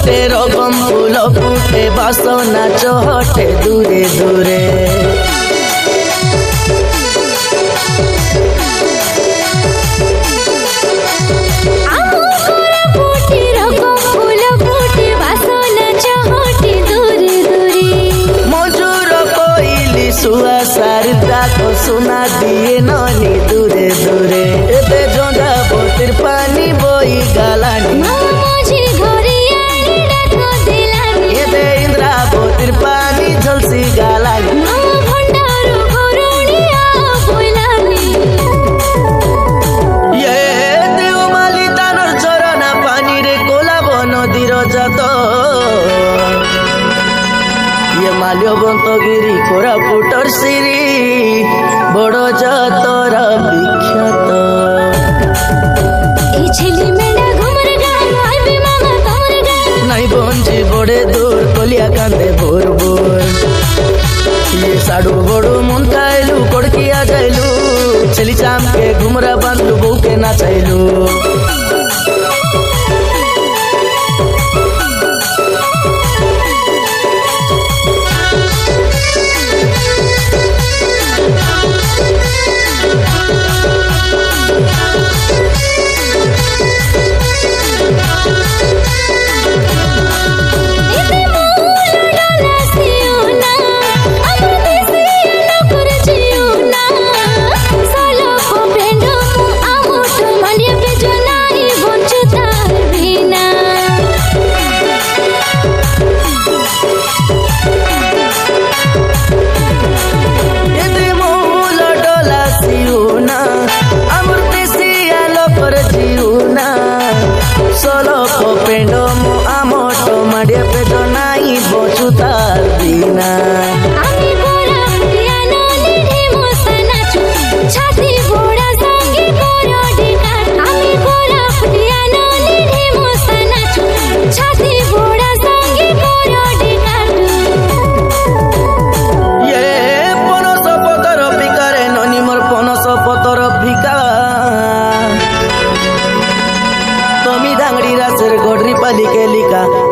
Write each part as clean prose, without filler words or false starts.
फुटे रकम फूल फुटे बासना चहटे दूरे दूरे सुना दिए ननी दूरे दूरे एबे जोंदा बोतिर पानी बोई गालानी एबे इंद्रा बोतिर पानी झलसी गालानी ये देवमाली तानर चरना पानी रे कोला नदीर जात ये माल्यवंतगिरी कोरापुटर सिरी बड़ जातर विख्यात नहीं बंजी बड़े दूर कलिया कांदे भोर भोर ये साडू बड़ू मुंताइलू कोड़किया जाइलू छेली चाम के घुमरा बांधलू बहू के नाचाइलू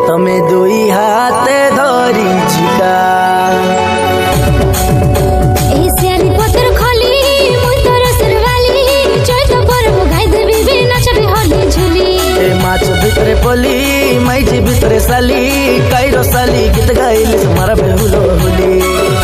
तमे दुई हाथे धरी झिका माछ भितरे पली माइजी भितरे साली काइरो साली गीत गाइले मारा बेहुलो होली।